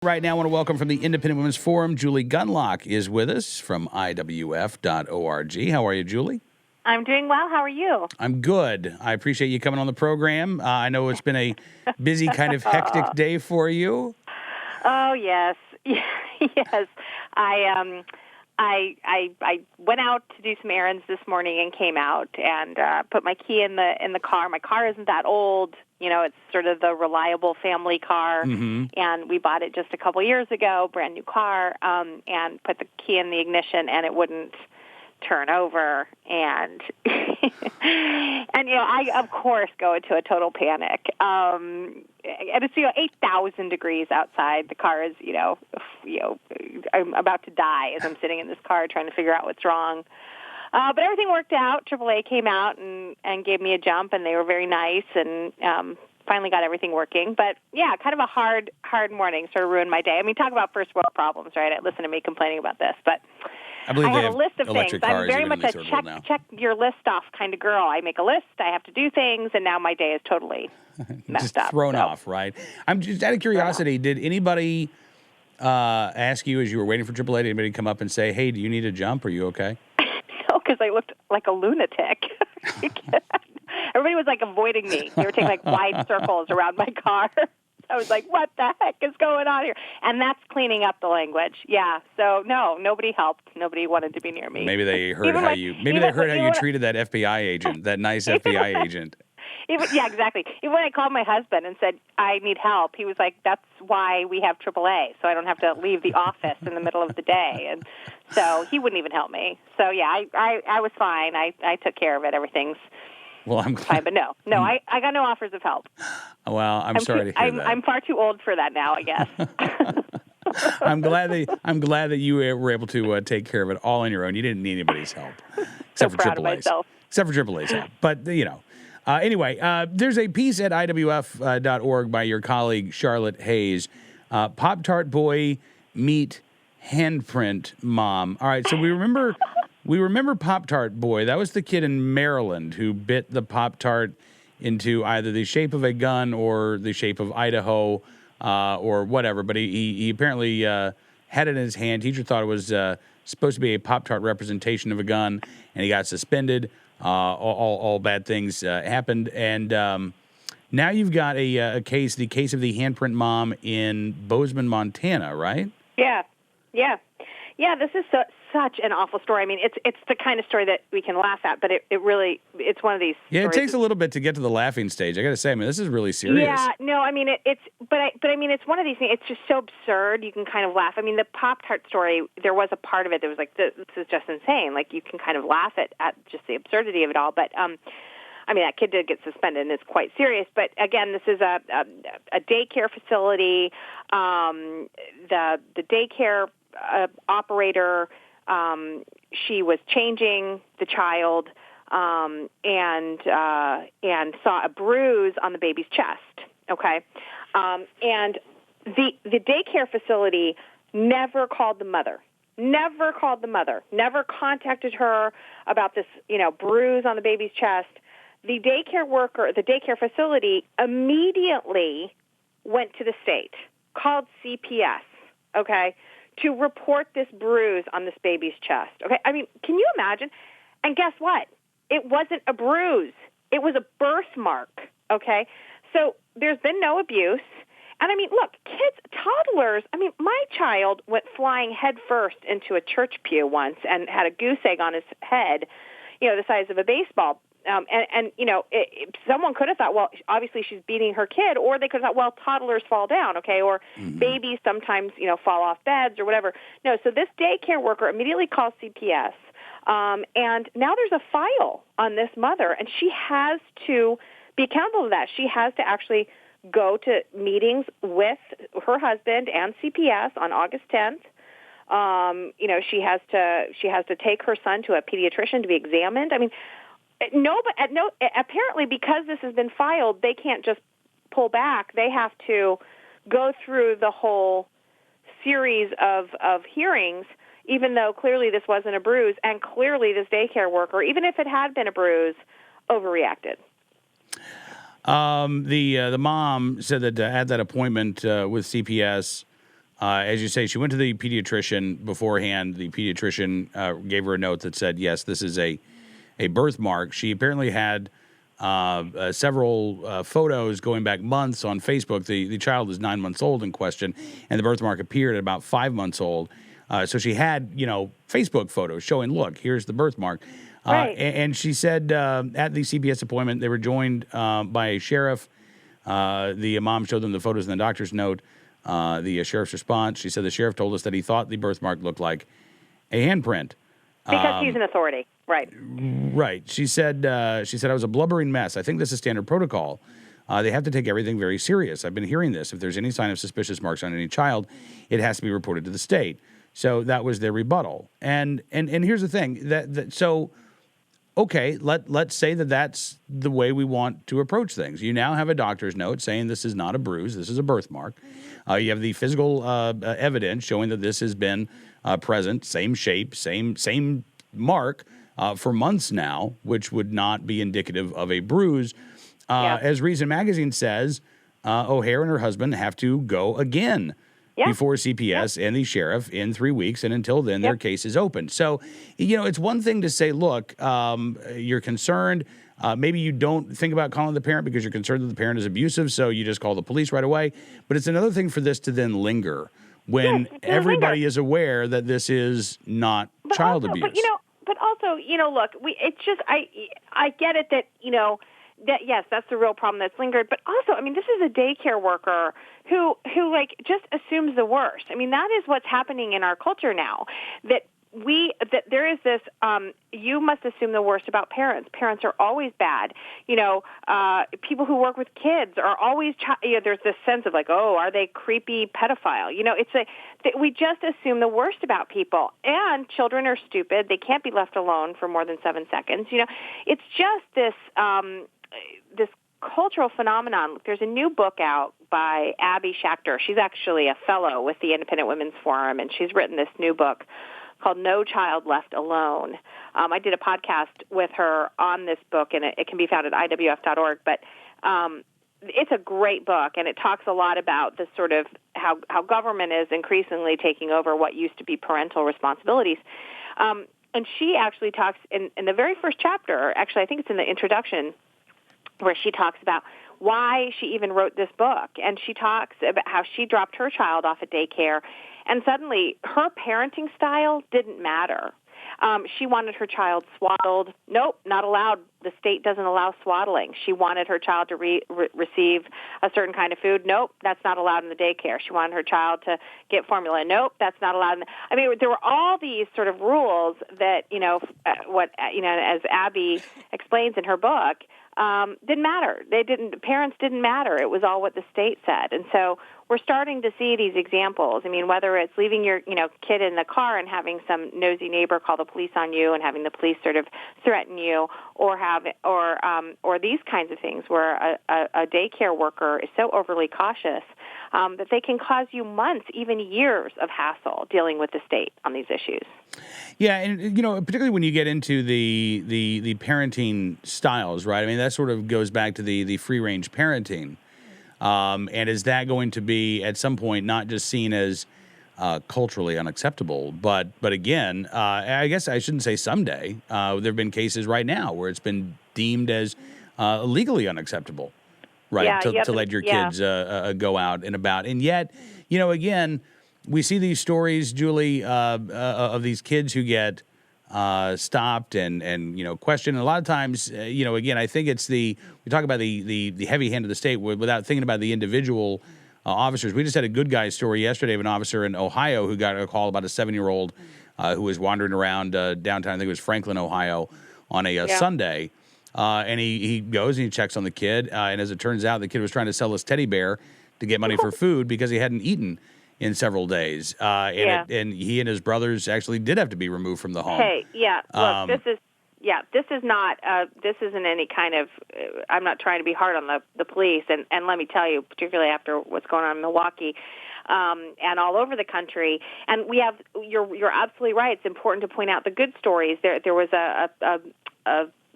Right now, I want to welcome from the Independent Women's Forum, Julie Gunlock is with us from IWF.org. How are you, Julie? I'm doing well. How are you? I'm good. I appreciate you coming on the program. I know it's been a busy, kind of hectic day for you. Oh, yes. Yes. I went out to do some errands this morning and came out and put my key in the car. My car isn't that old. You know, it's sort of the reliable family car, and we bought it just a couple years ago, brand new car, and put the key in the ignition, and it wouldn't turn over, and and I of course go into a total panic. And it's 8,000 degrees outside. The car is I'm about to die as I'm sitting in this car trying to figure out what's wrong. But everything worked out. AAA came out and gave me a jump, and they were very nice, and finally got everything working. But, yeah, kind of a hard morning, sort of ruined my day. I mean, talk about first world problems, right? Listen to me complaining about this. But I believe I have a list of things. I'm very much a check your list off kind of girl. I make a list, I have to do things, and now my day is totally messed up. Thrown off, right? I'm just out of curiosity, did anybody ask you as you were waiting for AAA, did anybody come up and say, hey, do you need a jump? Are you okay? No, because I looked like a lunatic. Everybody was like avoiding me. They were taking like wide circles around my car. I was like, what the heck is going on here? And that's cleaning up the language. Yeah. So no, nobody helped. Nobody wanted to be near me. Maybe they heard how you treated that FBI agent, that nice FBI agent. Yeah, exactly. Even when I called my husband and said, I need help, he was like, that's why we have AAA, so I don't have to leave the office in the middle of the day. And so he wouldn't even help me. So, yeah, I was fine. I took care of it. Everything's I'm fine. But no, I got no offers of help. Well, I'm sorry to hear that. I'm far too old for that now, I guess. I'm glad that you were able to take care of it all on your own. You didn't need anybody's help, except for AAA's. Except for AAA's help. But anyway, there's a piece at IWF.org by your colleague Charlotte Hayes. Pop-Tart boy meet Handprint mom. All right, so we remember Pop-Tart boy. That was the kid in Maryland who bit the Pop-Tart into either the shape of a gun or the shape of Idaho. Or whatever, but he apparently had it in his hand. Teacher thought it was supposed to be a Pop-Tart representation of a gun, and he got suspended. All bad things happened, and now you've got the case of the Handprint mom in Bozeman, Montana, right? Yeah. This is such an awful story. I mean, it's the kind of story that we can laugh at, but it's one of these. Yeah, it takes a little bit to get to the laughing stage. I got to say, I mean, this is really serious. Yeah, no, I mean but I mean, it's one of these things. It's just so absurd. You can kind of laugh. I mean, the Pop-Tart story. There was a part of it that was like, this is just insane. Like you can kind of laugh at just the absurdity of it all. But I mean, that kid did get suspended, and it's quite serious. But again, this is a daycare facility. The daycare operator. She was changing the child and saw a bruise on the baby's chest. Okay, and the daycare facility never called the mother. Never contacted her about this, bruise on the baby's chest. The daycare facility immediately went to the state, called CPS. Okay. To report this bruise on this baby's chest. Okay, I mean, can you imagine? And guess what? It wasn't a bruise. It was a birthmark, okay? So there's been no abuse. And I mean, look, toddlers, I mean, my child went flying headfirst into a church pew once and had a goose egg on his head, the size of a baseball. Someone could have thought, well, obviously she's beating her kid, or they could have thought, well, toddlers fall down, okay, or babies sometimes, fall off beds or whatever. No, so this daycare worker immediately calls CPS, and now there's a file on this mother, and she has to be accountable to that. She has to actually go to meetings with her husband and CPS on August 10th. She has to take her son to a pediatrician to be examined. I mean, apparently because this has been filed, they can't just pull back. They have to go through the whole series of hearings, even though clearly this wasn't a bruise, and clearly this daycare worker, even if it had been a bruise, overreacted. The mom said that at that appointment with CPS, As you say, she went to the pediatrician beforehand. The pediatrician gave her a note that said, yes, this is a birthmark. She apparently had several photos going back months on Facebook. The child is 9 months old in question, and the birthmark appeared at about 5 months old. So she had, Facebook photos showing, look, here's the birthmark. Right. And she said at the CPS appointment, they were joined by a sheriff. The mom showed them the photos in the doctor's note. The sheriff's response, she said the sheriff told us that he thought the birthmark looked like a handprint. Because he's an authority, right? Right. She said I was a blubbering mess. I think this is standard protocol. They have to take everything very serious. I've been hearing this. If there's any sign of suspicious marks on any child, it has to be reported to the state. So that was their rebuttal. And here's the thing. So, okay, let's say that that's the way we want to approach things. You now have a doctor's note saying this is not a bruise, this is a birthmark. You have the physical evidence showing that this has been present, same shape, same mark for months now, which would not be indicative of a bruise. As Reason Magazine says, O'Hare and her husband have to go again before CPS and the sheriff in 3 weeks, and until then, their case is open. So, it's one thing to say, look, you're concerned. Maybe you don't think about calling the parent because you're concerned that the parent is abusive, so you just call the police right away. But it's another thing for this to then linger when everybody is aware that this is not child abuse. But also, look, I get it that, that yes, that's the real problem that's lingered. But also, I mean, this is a daycare worker who just assumes the worst. I mean, that is what's happening in our culture now. That there is this, you must assume the worst about parents. Parents are always bad. People who work with kids are always, there's this sense of are they creepy pedophile? We just assume the worst about people. And children are stupid. They can't be left alone for more than 7 seconds. It's just this, this cultural phenomenon. There's a new book out by Abby Schachter. She's actually a fellow with the Independent Women's Forum, and she's written this new book called No Child Left Alone. I did a podcast with her on this book, and it can be found at IWF.org. But it's a great book, and it talks a lot about the sort of how government is increasingly taking over what used to be parental responsibilities. And she actually talks in the very first chapter, actually I think it's in the introduction, where she talks about why she even wrote this book. And she talks about how she dropped her child off at daycare, and suddenly her parenting style didn't matter. She wanted her child swaddled. Nope, not allowed. The state doesn't allow swaddling. She wanted her child to receive a certain kind of food. Nope, that's not allowed in the daycare. She wanted her child to get formula. Nope, that's not allowed. I mean, there were all these sort of rules that, as Abby explains in her book, didn't matter. Parents didn't matter. It was all what the state said. And so we're starting to see these examples. I mean, whether it's leaving your, kid in the car and having some nosy neighbor call the police on you and having the police sort of threaten you, or these kinds of things where a daycare worker is so overly cautious that they can cause you months, even years of hassle dealing with the state on these issues. Yeah, and particularly when you get into the parenting styles, right? I mean, that sort of goes back to the free range parenting. And is that going to be at some point not just seen as culturally unacceptable, but again, I guess I shouldn't say someday. There have been cases right now where it's been deemed as legally unacceptable, right? To let your kids go out and about, and yet, again, we see these stories, Julie, of these kids who get stopped and questioned. And a lot of times, again, I think it's we talk about the heavy hand of the state without thinking about the individual officers. We just had a good guy story yesterday of an officer in Ohio who got a call about a 7-year-old who was wandering around downtown. I think it was Franklin, Ohio, on a Sunday. And he goes and he checks on the kid. And as it turns out, the kid was trying to sell his teddy bear to get money for food because he hadn't eaten in several days. And he and his brothers actually did have to be removed from the home. Hey, look, this isn't any kind of, I'm not trying to be hard on the police, and let me tell you, particularly after what's going on in Milwaukee, and all over the country, and we have, you're absolutely right, it's important to point out the good stories. There was a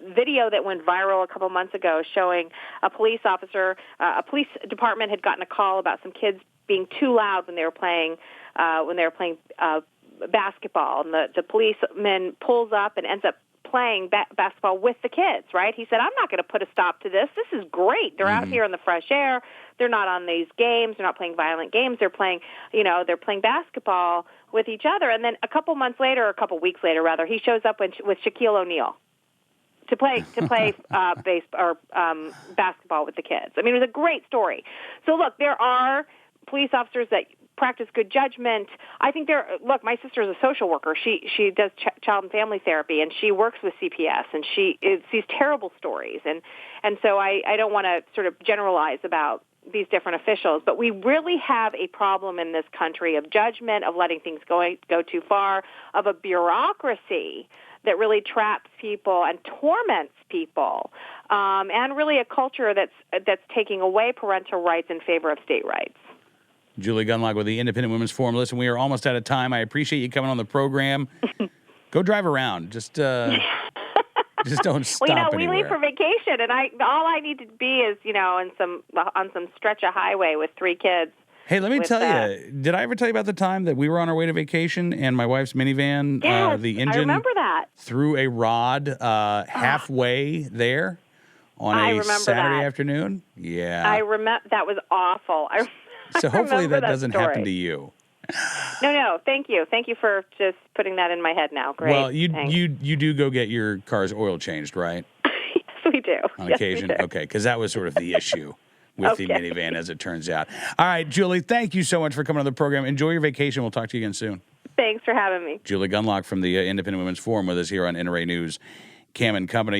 video that went viral a couple months ago showing a police officer, a police department had gotten a call about some kids being too loud when they were playing basketball, and the policeman pulls up and ends up playing basketball with the kids, right? He said, I'm not going to put a stop to this. This is great. They're out here in the fresh air. They're not on these games. They're not playing violent games. They're playing, they're playing basketball with each other. And then a couple weeks later, rather, he shows up with Shaquille O'Neal to play basketball with the kids. I mean, it was a great story. So look, there are police officers that practice good judgment. I think look, my sister is a social worker. She does child and family therapy, and she works with CPS, and she sees terrible stories. And so I don't want to sort of generalize about these different officials, but we really have a problem in this country of judgment, of letting things go too far, of a bureaucracy that really traps people and torments people, and really a culture that's taking away parental rights in favor of state rights. Julie Gunlock with the Independent Women's Forum. Listen, we are almost out of time. I appreciate you coming on the program. Go drive around. Just don't stop anywhere. We anywhere. leave for vacation, and all I need to be is, on some stretch of highway with 3 kids. Hey, let me tell you, did I ever tell you about the time that we were on our way to vacation and my wife's minivan, yes, the engine I remember that. threw a rod halfway there on a Saturday afternoon? Yeah. I remember. That was awful. So hopefully that doesn't story. happen to you. No, thank you. Thank you for just putting that in my head now. Great. Well, you do go get your car's oil changed, right? Yes, we do. On occasion? We do. Okay, because that was sort of the issue with the minivan, as it turns out. All right, Julie, thank you so much for coming on the program. Enjoy your vacation. We'll talk to you again soon. Thanks for having me. Julie Gunlock from the Independent Women's Forum with us here on NRA News, Cam and Company.